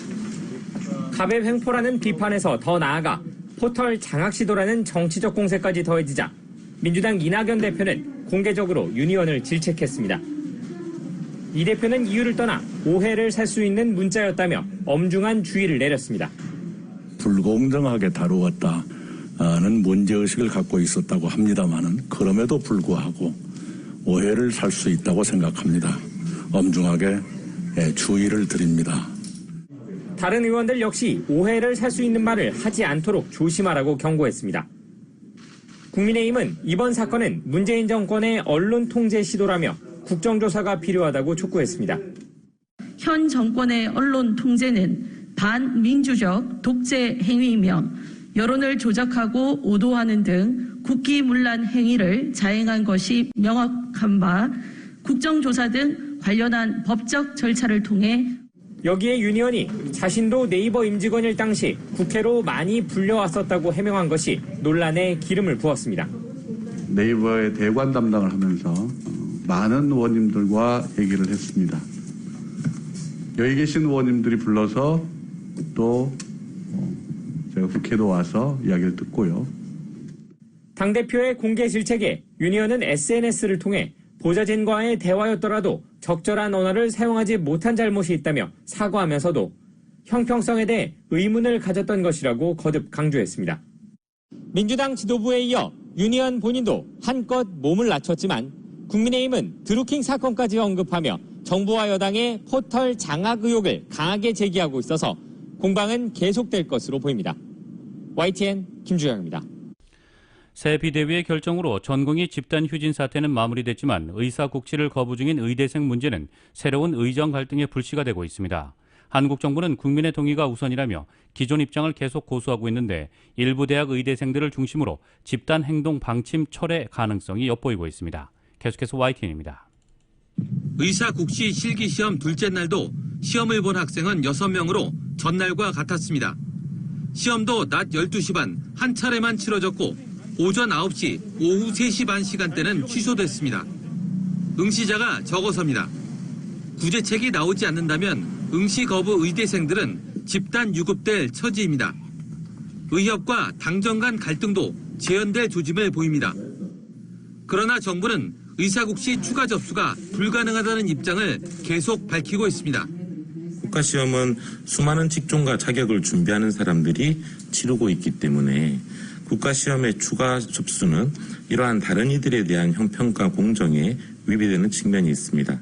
갑의 횡포라는 비판에서 더 나아가 포털 장악 시도라는 정치적 공세까지 더해지자 민주당 이낙연 대표는 공개적으로 윤 의원을 질책했습니다. 이 대표는 이유를 떠나 오해를 살 수 있는 문자였다며 엄중한 주의를 내렸습니다. 불공정하게 다루었다는 문제의식을 갖고 있었다고 합니다마는 그럼에도 불구하고 오해를 살 수 있다고 생각합니다. 엄중하게 주의를 드립니다. 다른 의원들 역시 오해를 살 수 있는 말을 하지 않도록 조심하라고 경고했습니다. 국민의힘은 이번 사건은 문재인 정권의 언론 통제 시도라며 국정조사가 필요하다고 촉구했습니다. 현 정권의 언론 통제는 반민주적 독재 행위이며 여론을 조작하고 오도하는 등 국기문란 행위를 자행한 것이 명확한 바 국정조사 등 관련한 법적 절차를 통해 여기에 윤 의원이 자신도 네이버 임직원일 당시 국회로 많이 불려왔었다고 해명한 것이 논란에 기름을 부었습니다. 네이버의 대관 담당을 하면서 많은 의원님들과 얘기를 했습니다. 여기 계신 의원님들이 불러서 또 제가 국회도 와서 이야기를 듣고요. 당대표의 공개 질책에 윤 의원은 SNS를 통해 보좌진과의 대화였더라도 적절한 언어를 사용하지 못한 잘못이 있다며 사과하면서도 형평성에 대해 의문을 가졌던 것이라고 거듭 강조했습니다. 민주당 지도부에 이어 윤희연 본인도 한껏 몸을 낮췄지만 국민의힘은 드루킹 사건까지 언급하며 정부와 여당의 포털 장악 의혹을 강하게 제기하고 있어서 공방은 계속될 것으로 보입니다. YTN 김주영입니다. 새 비대위의 결정으로 전공의 집단 휴진 사태는 마무리됐지만 의사국지를 거부 중인 의대생 문제는 새로운 의정 갈등의 불씨가 되고 있습니다. 한국 정부는 국민의 동의가 우선이라며 기존 입장을 계속 고수하고 있는데 일부 대학 의대생들을 중심으로 집단 행동 방침 철회 가능성이 엿보이고 있습니다. 계속해서 YTN입니다. 의사국시 실기시험 둘째 날도 시험을 본 학생은 6명으로 전날과 같았습니다. 시험도 낮 12시 반 한 차례만 치러졌고 오전 9시, 오후 3시 반 시간대는 취소됐습니다. 응시자가 적어서입니다. 구제책이 나오지 않는다면 응시 거부 의대생들은 집단 유급될 처지입니다. 의협과 당정 간 갈등도 재현될 조짐을 보입니다. 그러나 정부는 의사국시 추가 접수가 불가능하다는 입장을 계속 밝히고 있습니다. 국가시험은 수많은 직종과 자격을 준비하는 사람들이 치르고 있기 때문에 국가시험의 추가 접수는 이러한 다른 이들에 대한 형평과 공정에 위배되는 측면이 있습니다.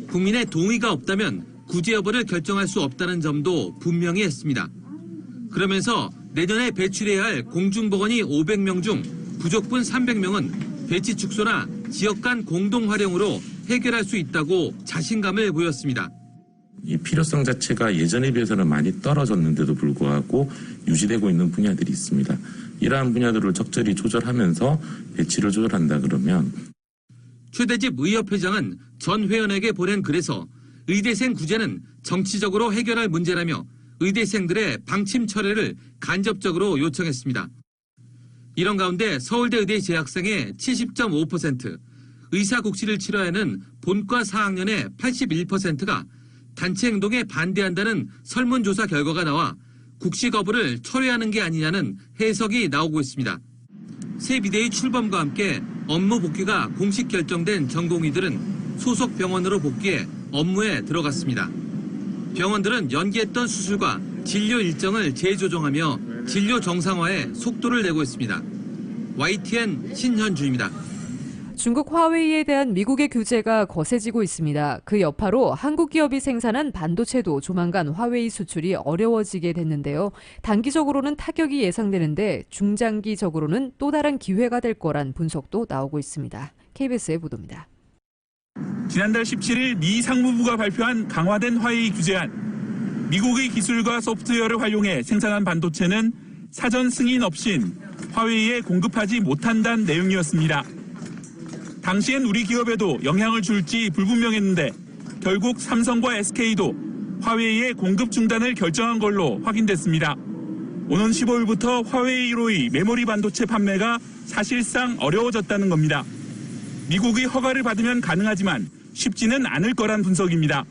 국민의 동의가 없다면 구제 여부를 결정할 수 없다는 점도 분명히 했습니다. 그러면서 내년에 배출해야 할 공중보건이 500명 중 부족분 300명은 배치 축소나 지역 간 공동 활용으로 해결할 수 있다고 자신감을 보였습니다. 이 필요성 자체가 예전에 비해서는 많이 떨어졌는데도 불구하고 유지되고 있는 분야들이 있습니다. 이러한 분야들을 적절히 조절하면서 배치를 조절한다 그러면 최대집 의협회장은 전 회원에게 보낸 글에서 의대생 구제는 정치적으로 해결할 문제라며 의대생들의 방침 철회를 간접적으로 요청했습니다. 이런 가운데 서울대 의대 재학생의 70.5%, 의사국시를 치러야 하는 본과 4학년의 81%가 단체 행동에 반대한다는 설문조사 결과가 나와 국시 거부를 철회하는 게 아니냐는 해석이 나오고 있습니다. 새 비대위 출범과 함께 업무 복귀가 공식 결정된 전공의들은 소속 병원으로 복귀해 업무에 들어갔습니다. 병원들은 연기했던 수술과 진료 일정을 재조정하며 진료 정상화에 속도를 내고 있습니다. YTN 신현주입니다. 중국 화웨이에 대한 미국의 규제가 거세지고 있습니다. 그 여파로 한국 기업이 생산한 반도체도 조만간 화웨이 수출이 어려워지게 됐는데요. 단기적으로는 타격이 예상되는데 중장기적으로는 또 다른 기회가 될 거란 분석도 나오고 있습니다. KBS의 보도입니다. 지난달 17일 미 상무부가 발표한 강화된 화웨이 규제안. 미국의 기술과 소프트웨어를 활용해 생산한 반도체는 사전 승인 없인 화웨이에 공급하지 못한다는 내용이었습니다. 당시엔 우리 기업에도 영향을 줄지 불분명했는데 결국 삼성과 SK도 화웨이의 공급 중단을 결정한 걸로 확인됐습니다. 오는 15일부터 화웨이로의 메모리 반도체 판매가 사실상 어려워졌다는 겁니다. 미국이 허가를 받으면 가능하지만 쉽지는 않을 거란 분석입니다.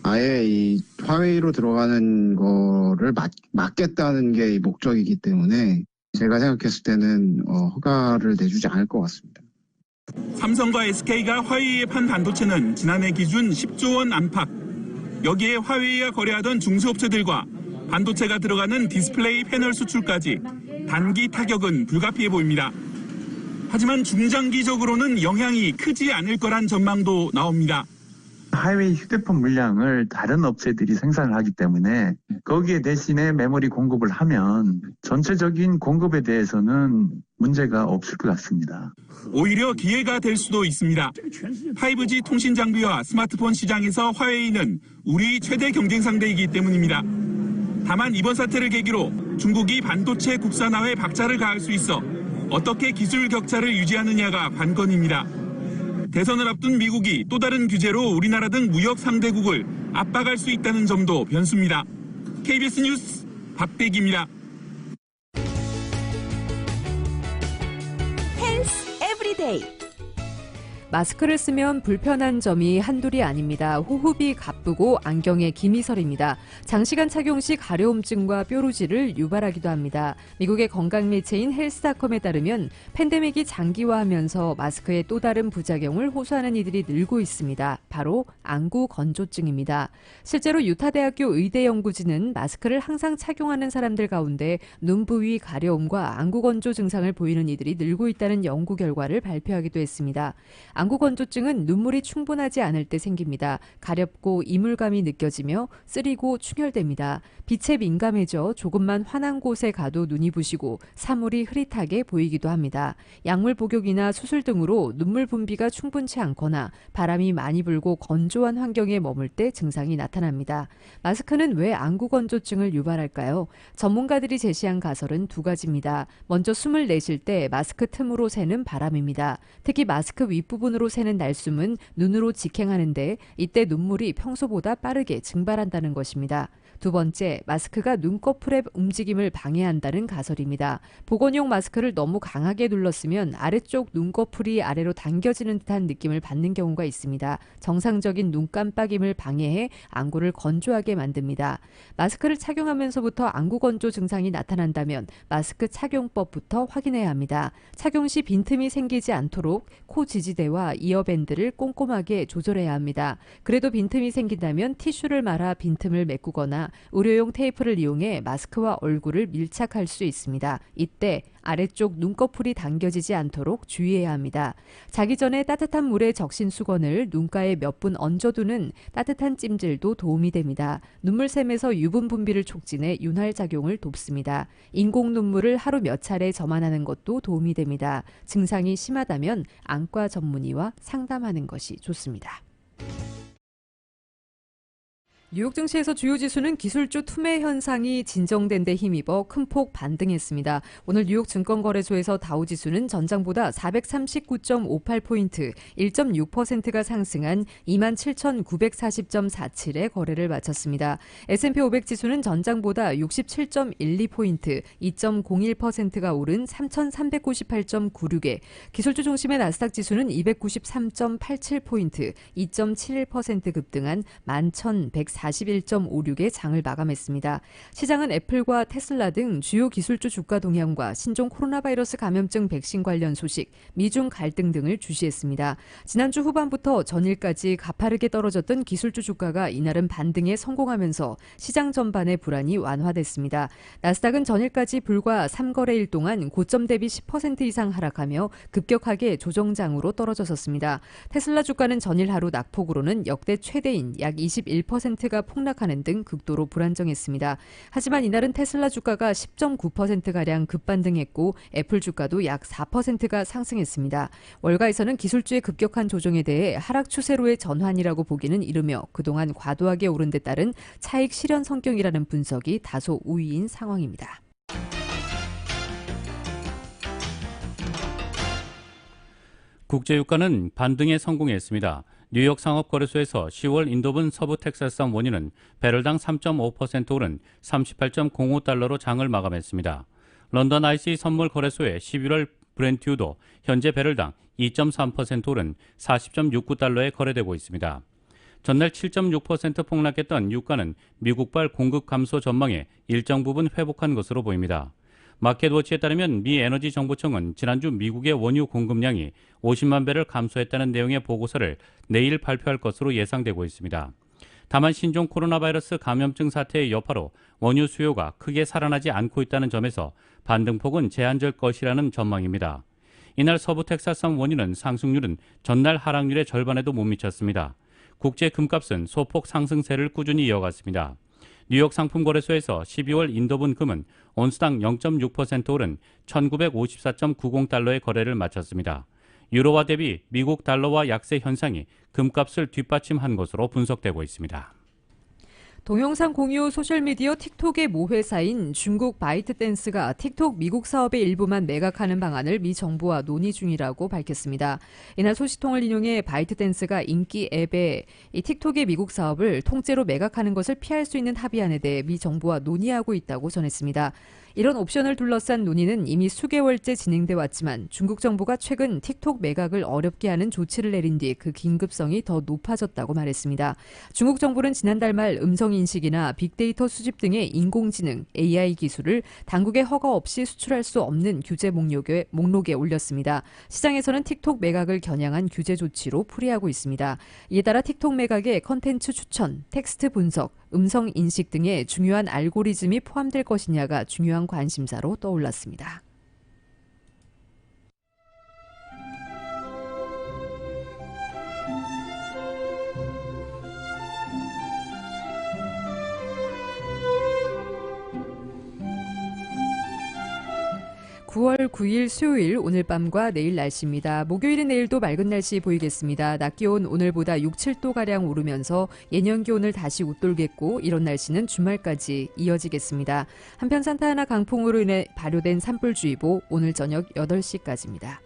아예 이 화웨이로 들어가는 거를 막겠다는 게 목적이기 때문에 제가 생각했을 때는 허가를 내주지 않을 것 같습니다. 삼성과 SK가 화웨이에 판 반도체는 지난해 기준 10조 원 안팎. 여기에 화웨이와 거래하던 중소업체들과 반도체가 들어가는 디스플레이 패널 수출까지 단기 타격은 불가피해 보입니다. 하지만 중장기적으로는 영향이 크지 않을 거란 전망도 나옵니다. 화웨이 휴대폰 물량을 다른 업체들이 생산을 하기 때문에 거기에 대신에 메모리 공급을 하면 전체적인 공급에 대해서는 문제가 없을 것 같습니다. 오히려 기회가 될 수도 있습니다. 5G 통신 장비와 스마트폰 시장에서 화웨이는 우리 최대 경쟁 상대이기 때문입니다. 다만 이번 사태를 계기로 중국이 반도체 국산화에 박차를 가할 수 있어 어떻게 기술 격차를 유지하느냐가 관건입니다. 대선을 앞둔 미국이 또 다른 규제로 우리나라 등 무역 상대국을 압박할 수 있다는 점도 변수입니다. KBS 뉴스 박대기입니다. 헬스 에브리데이. 마스크를 쓰면 불편한 점이 한둘이 아닙니다. 호흡이 가쁘고 안경에 김이 서립니다. 장시간 착용 시 가려움증과 뾰루지를 유발하기도 합니다. 미국의 건강 매체인 헬스닷컴에 따르면 팬데믹이 장기화하면서 마스크의 또 다른 부작용을 호소하는 이들이 늘고 있습니다. 바로 안구 건조증입니다. 실제로 유타대학교 의대 연구진은 마스크를 항상 착용하는 사람들 가운데 눈 부위 가려움과 안구 건조 증상을 보이는 이들이 늘고 있다는 연구 결과를 발표하기도 했습니다. 안구 건조증은 눈물이 충분하지 않을 때 생깁니다. 가렵고 이물감이 느껴지며 쓰리고 충혈됩니다. 빛에 민감해져 조금만 환한 곳에 가도 눈이 부시고 사물이 흐릿하게 보이기도 합니다. 약물 복용이나 수술 등으로 눈물 분비가 충분치 않거나 바람이 많이 불고 건조한 환경에 머물 때 증상이 나타납니다. 마스크는 왜 안구 건조증을 유발할까요? 전문가들이 제시한 가설은 두 가지입니다. 먼저 숨을 내쉴 때 마스크 틈으로 새는 바람입니다. 특히 마스크 윗부분으로 새는 날숨은 눈으로 직행하는데 이때 눈물이 평소보다 빠르게 증발한다는 것입니다. 두 번째, 마스크가 눈꺼풀의 움직임을 방해한다는 가설입니다. 보건용 마스크를 너무 강하게 눌렀으면 아래쪽 눈꺼풀이 아래로 당겨지는 듯한 느낌을 받는 경우가 있습니다. 정상적인 눈 깜빡임을 방해해 안구를 건조하게 만듭니다. 마스크를 착용하면서부터 안구 건조 증상이 나타난다면 마스크 착용법부터 확인해야 합니다. 착용 시 빈틈이 생기지 않도록 코 지지대와 이어밴드를 꼼꼼하게 조절해야 합니다. 그래도 빈틈이 생긴다면 티슈를 말아 빈틈을 메꾸거나 의료용 테이프를 이용해 마스크와 얼굴을 밀착할 수 있습니다. 이때 아래쪽 눈꺼풀이 당겨지지 않도록 주의해야 합니다. 자기 전에 따뜻한 물에 적신 수건을 눈가에 몇 분 얹어두는 따뜻한 찜질도 도움이 됩니다. 눈물샘에서 유분 분비를 촉진해 윤활 작용을 돕습니다. 인공 눈물을 하루 몇 차례 점안하는 것도 도움이 됩니다. 증상이 심하다면 안과 전문의와 상담하는 것이 좋습니다. 뉴욕 증시에서 주요 지수는 기술주 투매 현상이 진정된 데 힘입어 큰 폭 반등했습니다. 오늘 뉴욕 증권거래소에서 다우지수는 전장보다 439.58포인트, 1.6%가 상승한 27,940.47의 거래를 마쳤습니다. S&P 500 지수는 전장보다 67.12포인트, 2.01%가 오른 3,398.96에, 기술주 중심의 나스닥 지수는 293.87포인트, 2.71% 급등한 11,141.56의 장을 마감했습니다. 시장은 애플과 테슬라 등 주요 기술주 주가 동향과 신종 코로나 바이러스 감염증 백신 관련 소식, 미중 갈등 등을 주시했습니다. 지난주 후반부터 전일까지 가파르게 떨어졌던 기술주 주가가 이날은 반등에 성공하면서 시장 전반의 불안이 완화됐습니다. 나스닥은 전일까지 불과 3거래일 동안 고점 대비 10% 이상 하락하며 급격하게 조정장으로 떨어졌습니다. 테슬라 주가는 전일 하루 낙폭으로는 역대 최대인 약 21%가 폭락하는 등 극도로 불안정했습니다. 하지만 이날은 테슬라 주가가 10.9%가량 급반등했고 애플 주가도 약 4%가 상승했습니다. 월가에서는 기술주의 급격한 조정에 대해 하락 추세로의 전환이라고 보기는 이르며 그동안 과도하게 오른 데 따른 차익 실현 성격이라는 분석이 다소 우위인 상황입니다. 국제유가는 반등에 성공했습니다. 뉴욕 상업거래소에서 10월 인도분 서부 텍사스산 원유는 배럴당 3.5% 오른 38.05달러로 장을 마감했습니다. 런던 IC 선물 거래소의 11월 브렌트유도 현재 배럴당 2.3% 오른 40.69달러에 거래되고 있습니다. 전날 7.6% 폭락했던 유가는 미국발 공급 감소 전망에 일정 부분 회복한 것으로 보입니다. 마켓워치에 따르면 미 에너지 정보청은 지난주 미국의 원유 공급량이 50만 배를 감소했다는 내용의 보고서를 내일 발표할 것으로 예상되고 있습니다. 다만 신종 코로나 바이러스 감염증 사태의 여파로 원유 수요가 크게 살아나지 않고 있다는 점에서 반등폭은 제한될 것이라는 전망입니다. 이날 서부 텍사스산 원유는 상승률은 전날 하락률의 절반에도 못 미쳤습니다. 국제 금값은 소폭 상승세를 꾸준히 이어갔습니다. 뉴욕 상품거래소에서 12월 인도분 금은 온스당 0.6% 오른 1954.90달러의 거래를 마쳤습니다. 유로화 대비 미국 달러와 약세 현상이 금값을 뒷받침한 것으로 분석되고 있습니다. 동영상 공유 소셜미디어 틱톡의 모회사인 중국 바이트댄스가 틱톡 미국 사업의 일부만 매각하는 방안을 미 정부와 논의 중이라고 밝혔습니다. 이날 소식통을 인용해 바이트댄스가 인기 앱의 이 틱톡의 미국 사업을 통째로 매각하는 것을 피할 수 있는 합의안에 대해 미 정부와 논의하고 있다고 전했습니다. 이런 옵션을 둘러싼 논의는 이미 수개월째 진행돼 왔지만 중국 정부가 최근 틱톡 매각을 어렵게 하는 조치를 내린 뒤 그 긴급성이 더 높아졌다고 말했습니다. 중국 정부는 지난달 말 음성인식이나 빅데이터 수집 등의 인공지능 AI 기술을 당국의 허가 없이 수출할 수 없는 규제 목록에 올렸습니다. 시장에서는 틱톡 매각을 겨냥한 규제 조치로 풀이하고 있습니다. 이에 따라 틱톡 매각에 컨텐츠 추천, 텍스트 분석, 음성 인식 등의 중요한 알고리즘이 포함될 것이냐가 중요한 관심사로 떠올랐습니다. (9월 9일) 수요일 오늘 밤과 내일 날씨입니다. 목요일인 내일도 맑은 날씨 보이겠습니다. 낮 기온 오늘보다 6, 7도가량 오르면서 예년 기온을 다시 웃돌겠고 이런 날씨는 주말까지 이어지겠습니다. 한편 산타하나 강풍으로 인해 발효된 산불주의보 오늘 저녁 8시까지입니다.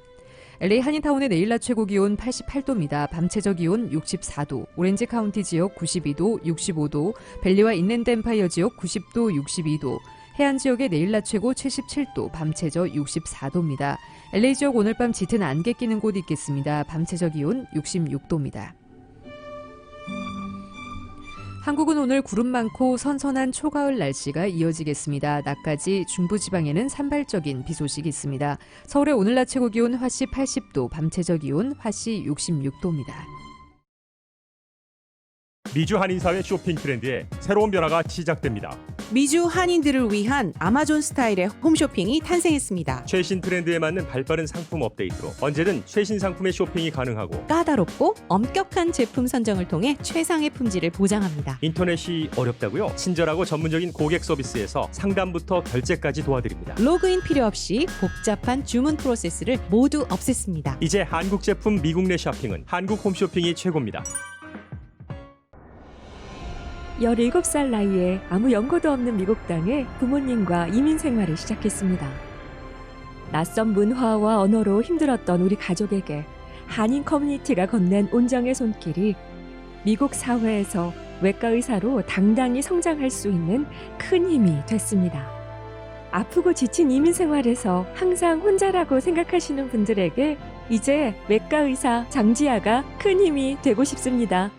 LA 한인타운의 내일 낮 최고 기온 88도입니다. 밤 최저 기온 64도, 오렌지 카운티 지역 92도, 65도, 벨리와 인랜드 엠파이어 지역 90도, 62도, 해안 지역의 내일 낮 최고 77도, 밤 최저 64도입니다. LA 지역 오늘 밤 짙은 안개 끼는 곳 있겠습니다. 밤 최저 기온 66도입니다. 한국은 오늘 구름 많고 선선한 초가을 날씨가 이어지겠습니다. 낮까지 중부지방에는 산발적인 비 소식이 있습니다. 서울의 오늘 낮 최고 기온 화씨 80도, 밤 최저 기온 화씨 66도입니다. 미주 한인사회 쇼핑 트렌드에 새로운 변화가 시작됩니다. 미주 한인들을 위한 아마존 스타일의 홈쇼핑이 탄생했습니다. 최신 트렌드에 맞는 발빠른 상품 업데이트로 언제든 최신 상품의 쇼핑이 가능하고 까다롭고 엄격한 제품 선정을 통해 최상의 품질을 보장합니다. 인터넷이 어렵다고요? 친절하고 전문적인 고객 서비스에서 상담부터 결제까지 도와드립니다. 로그인 필요 없이 복잡한 주문 프로세스를 모두 없앴습니다. 이제 한국 제품 미국 내 쇼핑은 한국 홈쇼핑이 최고입니다. 17살 나이에 아무 연고도 없는 미국 땅에 부모님과 이민 생활을 시작했습니다. 낯선 문화와 언어로 힘들었던 우리 가족에게 한인 커뮤니티가 건넨 온정의 손길이 미국 사회에서 외과 의사로 당당히 성장할 수 있는 큰 힘이 됐습니다. 아프고 지친 이민 생활에서 항상 혼자라고 생각하시는 분들에게 이제 외과 의사 장지아가 큰 힘이 되고 싶습니다.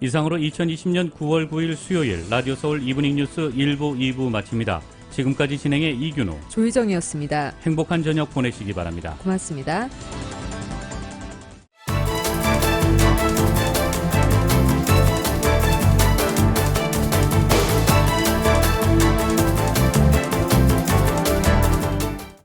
이상으로 2020년 9월 9일 수요일 라디오 서울 이브닝 뉴스 1부, 2부 마칩니다. 지금까지 진행의 이균호, 조희정이었습니다. 행복한 저녁 보내시기 바랍니다. 고맙습니다.